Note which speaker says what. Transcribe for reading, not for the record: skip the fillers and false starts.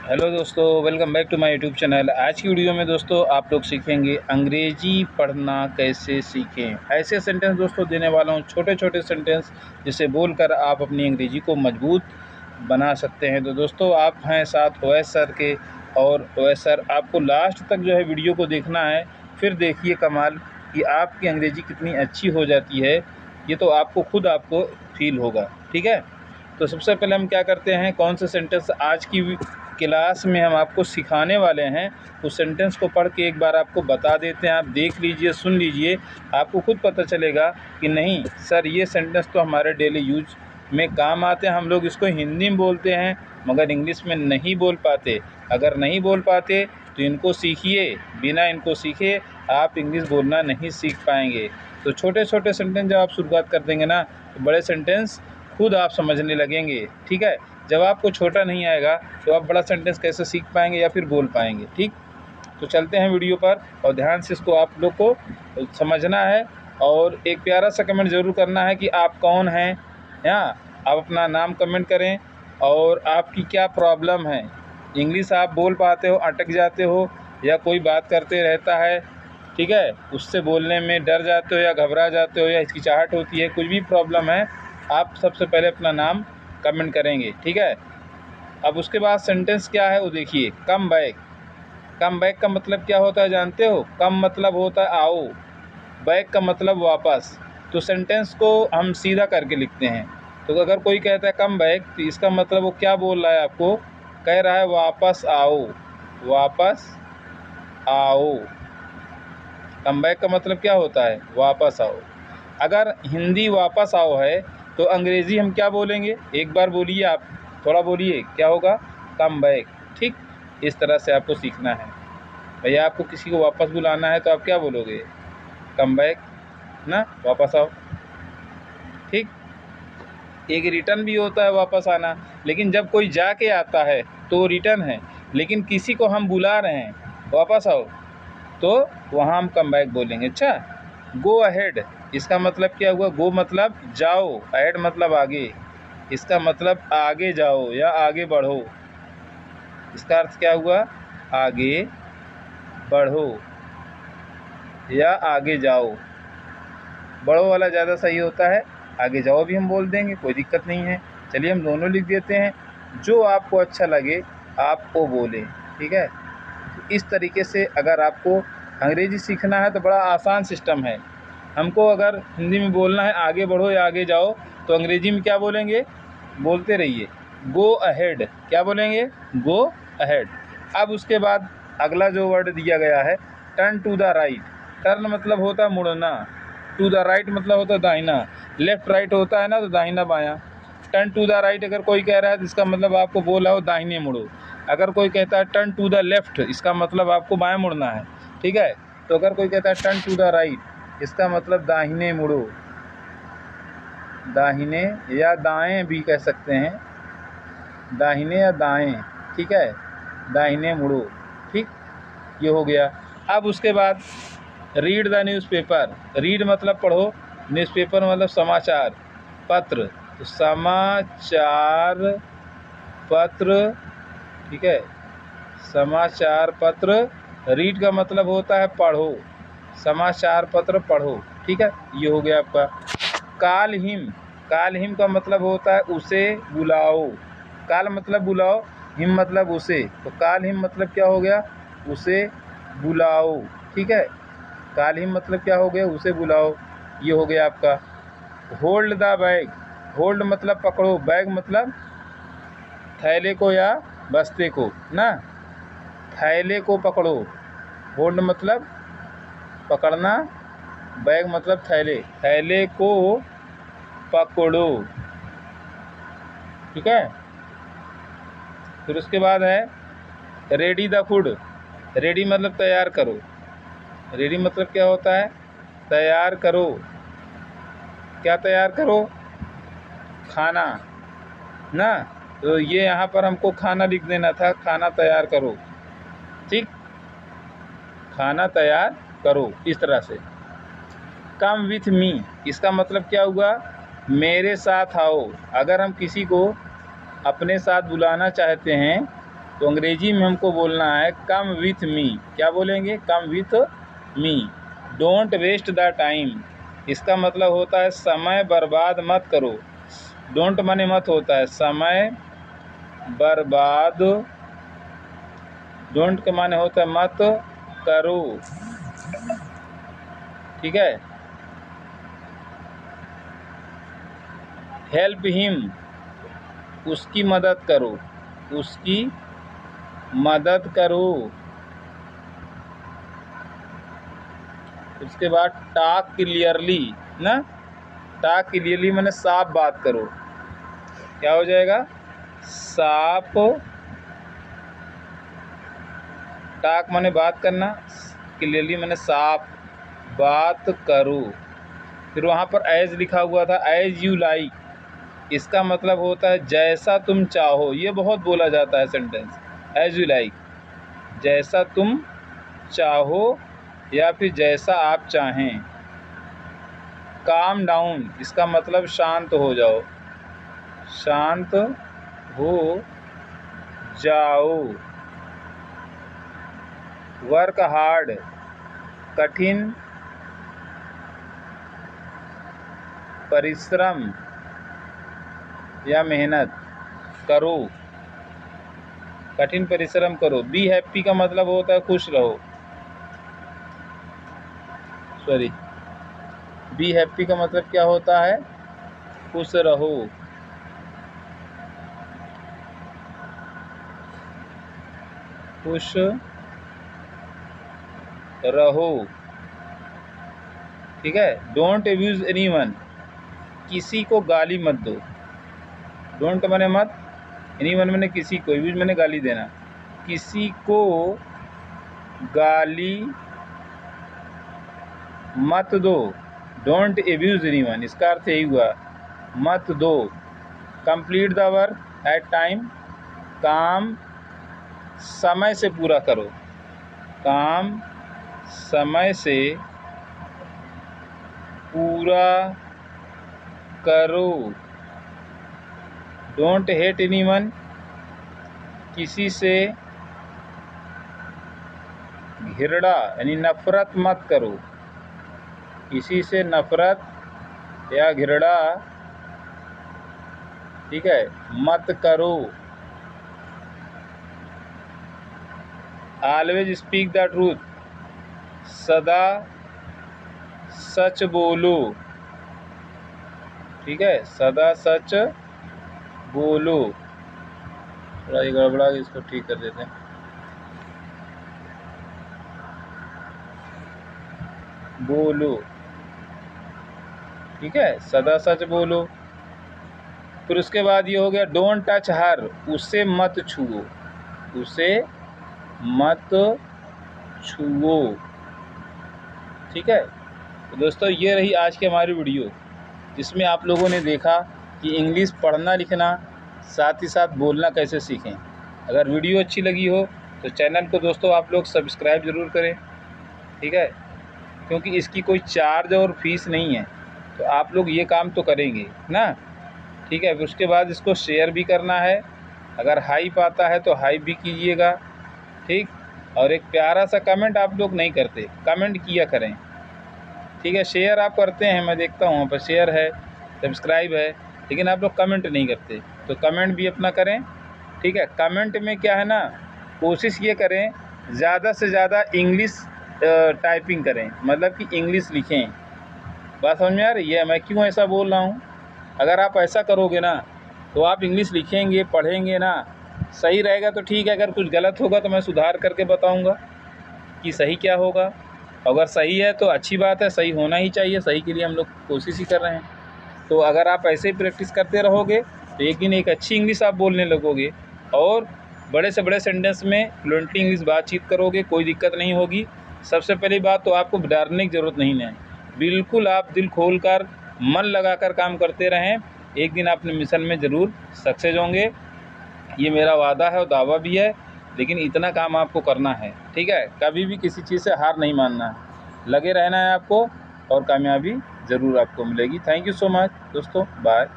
Speaker 1: Hello दोस्तों, welcome back to my YouTube channel. आज की वीडियो में दोस्तों आप लोग सीखेंगे अंग्रेजी पढ़ना कैसे सीखें। ऐसे सेंटेंस दोस्तों देने वाला हूँ, छोटे छोटे सेंटेंस जिसे बोलकर आप अपनी अंग्रेजी को मजबूत बना सकते हैं। तो दोस्तों आप हैं साथ ओवैस सर के, और ओवैस सर आपको लास्ट तक जो है वीडियो को देखना है। फिर देखिए कमाल कि आपकी अंग्रेजी कितनी अच्छी हो जाती है, ये तो आपको फील होगा। ठीक है, तो सबसे पहले हम क्या करते हैं, कौन से सेंटेंस आज की क्लास में हम आपको सिखाने वाले हैं, उस सेंटेंस को पढ़ के एक बार आपको बता देते हैं। आप देख लीजिए, सुन लीजिए, आपको खुद पता चलेगा कि नहीं सर ये सेंटेंस तो हमारे डेली यूज में काम आते हैं। हम लोग इसको हिंदी में बोलते हैं मगर इंग्लिश में नहीं बोल पाते। अगर नहीं बोल पाते तो इनको सीखिए, बिना इनको सीखे आप इंग्लिश बोलना नहीं सीख पाएंगे। तो छोटे छोटे सेंटेंस जब आप शुरुआत कर देंगे ना, तो बड़े सेंटेंस खुद आप समझने लगेंगे। ठीक है, जब आपको छोटा नहीं आएगा तो आप बड़ा सेंटेंस कैसे सीख पाएंगे या फिर बोल पाएंगे। ठीक, तो चलते हैं वीडियो पर, और ध्यान से इसको आप लोग को समझना है। और एक प्यारा सा कमेंट ज़रूर करना है कि आप कौन हैं। यहाँ आप अपना नाम कमेंट करें और आपकी क्या प्रॉब्लम है। इंग्लिश आप बोल पाते हो, अटक जाते हो, या कोई बात करते रहता है, ठीक है, उससे बोलने में डर जाते हो या घबरा जाते हो या हिचकिचाहट होती है, कुछ भी प्रॉब्लम है, आप सबसे पहले अपना नाम कमेंट करेंगे। ठीक है, अब उसके बाद सेंटेंस क्या है वो देखिए। Come back. कम बैक का मतलब क्या होता है जानते हो? कम मतलब होता है आओ, बैक का मतलब वापस। तो सेंटेंस को हम सीधा करके लिखते हैं। तो अगर कोई कहता है कम बैक, तो इसका मतलब वो क्या बोल रहा है, आपको कह रहा है वापस आओ, वापस आओ। कम बैक का मतलब क्या होता है? वापस आओ। अगर हिंदी वापस आओ है तो अंग्रेज़ी हम क्या बोलेंगे? एक बार बोलिए, आप थोड़ा बोलिए, क्या होगा? Come back. ठीक, इस तरह से आपको सीखना है। भैया आपको किसी को वापस बुलाना है तो आप क्या बोलोगे? कम बैक ना, वापस आओ। ठीक, एक रिटर्न भी होता है वापस आना, लेकिन जब कोई जाके आता है तो रिटर्न है। लेकिन किसी को हम बुला रहे हैं वापस आओ, तो वहाँ हम कम बैक बोलेंगे। अच्छा, गो अहेड, इसका मतलब क्या हुआ? गो मतलब जाओ, अहेड मतलब आगे। इसका मतलब आगे जाओ या आगे बढ़ो। इसका अर्थ क्या हुआ? आगे बढ़ो या आगे जाओ। बढ़ो वाला ज़्यादा सही होता है, आगे जाओ भी हम बोल देंगे, कोई दिक्कत नहीं है। चलिए हम दोनों लिख देते हैं, जो आपको अच्छा लगे आप वो बोलें। ठीक है, इस तरीके से अगर आपको अंग्रेज़ी सीखना है तो बड़ा आसान सिस्टम है। हमको अगर हिंदी में बोलना है आगे बढ़ो या आगे जाओ, तो अंग्रेज़ी में क्या बोलेंगे? बोलते रहिए, गो अहेड। क्या बोलेंगे? Go ahead. अब उसके बाद अगला जो वर्ड दिया गया है, turn to the right. Turn मतलब होता है मुड़ना, टू द राइट मतलब होता है दाहिना। लेफ़्ट राइट होता है ना, तो दाहिना बायां। टर्न टू द राइट अगर कोई कह रहा है तो इसका मतलब आपको बोला हो दाहिने मुड़ो। अगर कोई कहता है टर्न टू द लेफ़्ट, इसका मतलब आपको बाएं मुड़ना है। ठीक है, तो अगर कोई कहता है टर्न टू द राइट, इसका मतलब दाहिने मुड़ो, दाहिने या दाएं भी कह सकते हैं, दाहिने या दाएं। ठीक है, दाहिने मुड़ो। ठीक, ये हो गया। अब उसके बाद रीड द न्यूज़पेपर। रीड मतलब पढ़ो, न्यूज़पेपर मतलब समाचार पत्र, तो समाचार पत्र। ठीक है, समाचार पत्र। रीड का मतलब होता है पढ़ो, समाचार पत्र पढ़ो। ठीक है, ये हो गया आपका। Call him. कॉल हिम का मतलब होता है उसे बुलाओ। कॉल मतलब बुलाओ, हिम मतलब उसे, तो कॉल हिम मतलब क्या हो गया? उसे बुलाओ। ठीक है, कॉल हिम मतलब क्या हो गया? उसे बुलाओ। ये हो गया आपका। Hold the bag. होल्ड मतलब पकड़ो, बैग मतलब थैले को या बस्ते को ना, थैले को पकड़ो। होल्ड मतलब पकड़ना, बैग मतलब थैले, थैले को पकड़ो। ठीक है, फिर उसके बाद है रेडी द फूड। रेडी मतलब तैयार करो। रेडी मतलब क्या होता है? तैयार करो। क्या तैयार करो? खाना ना, तो ये यहाँ पर हमको खाना लिख देना था, खाना तैयार करो। ठीक, खाना तैयार करो, इस तरह से। कम विथ मी, इसका मतलब क्या हुआ? मेरे साथ आओ। अगर हम किसी को अपने साथ बुलाना चाहते हैं तो अंग्रेजी में हमको बोलना है कम विथ मी। क्या बोलेंगे? Come with me. Don't waste the time, इसका मतलब होता है समय बर्बाद मत करो। डोंट माने मत होता है, समय बर्बाद, डोंट के माने होता है मत करो। ठीक है। हेल्प हिम, उसकी मदद करो, उसकी मदद करो। उसके बाद टॉक क्लियरली ना, टॉक क्लियरली माने साफ बात करो। क्या हो जाएगा? साफ, टॉक माने बात करना, क्लियरली माने साफ बात करो। फिर वहाँ पर एज लिखा हुआ था, एज यू लाइक, इसका मतलब होता है जैसा तुम चाहो। ये बहुत बोला जाता है सेंटेंस, एज यू लाइक, जैसा तुम चाहो या फिर जैसा आप चाहें। काम डाउन, इसका मतलब शांत हो जाओ, शांत हो जाओ। वर्क हार्ड, कठिन परिश्रम या मेहनत करो, कठिन परिश्रम करो। बी हैप्पी का मतलब होता है खुश रहो, सॉरी, बी हैप्पी का मतलब क्या होता है? खुश रहो। खुश रहो। ठीक है। डोंट अब्यूज एनीवन, किसी को गाली मत दो। डोंट माने मत, एनीवन माने किसी को, अब्यूज माने गाली देना। किसी को गाली मत दो। डोंट अब्यूज एनीवन, इसका अर्थ यही हुआ, मत दो। Complete the work at time, काम समय से पूरा करो, काम समय से पूरा करो। डोंट हेट एनीवन, किसी से घृणा यानी नफरत मत करो, किसी से नफरत या घृणा, ठीक है, मत करो। ऑलवेज स्पीक द ट्रूथ, सदा सच बोलो। ठीक है, सदा सच बोलो। थोड़ा ये गड़बड़ा, इसको ठीक कर देते हैं। बोलो, ठीक है, सदा सच बोलो। फिर उसके बाद ये हो गया डोंट टच हर, उसे मत छुओ, उसे मत छुओ। ठीक है। तो दोस्तों ये रही आज की हमारी वीडियो, जिसमें आप लोगों ने देखा कि इंग्लिश पढ़ना लिखना साथ ही साथ बोलना कैसे सीखें। अगर वीडियो अच्छी लगी हो तो चैनल को दोस्तों आप लोग सब्सक्राइब ज़रूर करें। ठीक है, क्योंकि इसकी कोई चार्ज और फीस नहीं है, तो आप लोग ये काम तो करेंगे ना। ठीक है। फिर उसके बाद इसको शेयर भी करना है, अगर हाइप आता है तो हाइप भी कीजिएगा। ठीक, और एक प्यारा सा कमेंट आप लोग नहीं करते, कमेंट किया करें। ठीक है, शेयर आप करते हैं, मैं देखता हूँ वहाँ पर शेयर है, सब्सक्राइब है, लेकिन आप लोग कमेंट नहीं करते, तो कमेंट भी अपना करें। ठीक है। कमेंट में क्या है ना, कोशिश ये करें ज़्यादा से ज़्यादा इंग्लिश टाइपिंग करें, मतलब कि इंग्लिश लिखें। बात समझ में आ रही है मैं क्यों ऐसा बोल रहा हूँ? अगर आप ऐसा करोगे ना तो आप इंग्लिश लिखेंगे, पढ़ेंगे ना, सही रहेगा तो ठीक है, अगर कुछ गलत होगा तो मैं सुधार करके बताऊंगा कि सही क्या होगा। अगर सही है तो अच्छी बात है, सही होना ही चाहिए, सही के लिए हम लोग कोशिश ही कर रहे हैं। तो अगर आप ऐसे ही प्रैक्टिस करते रहोगे तो एक दिन एक अच्छी इंग्लिश आप बोलने लगोगे और बड़े से बड़े सेंटेंस में फ्लुएंटली इंग्लिश बातचीत करोगे, कोई दिक्कत नहीं होगी। सबसे पहली बात तो आपको डरने की ज़रूरत नहीं है, बिल्कुल आप दिल खोल कर मन लगाकर काम करते रहें, एक दिन अपने मिशन में ज़रूर सक्सेस होंगे। ये मेरा वादा है और दावा भी है, लेकिन इतना काम आपको करना है। ठीक है, कभी भी किसी चीज़ से हार नहीं मानना है, लगे रहना है आपको और कामयाबी ज़रूर आपको मिलेगी। थैंक यू सो मच दोस्तों, बाय।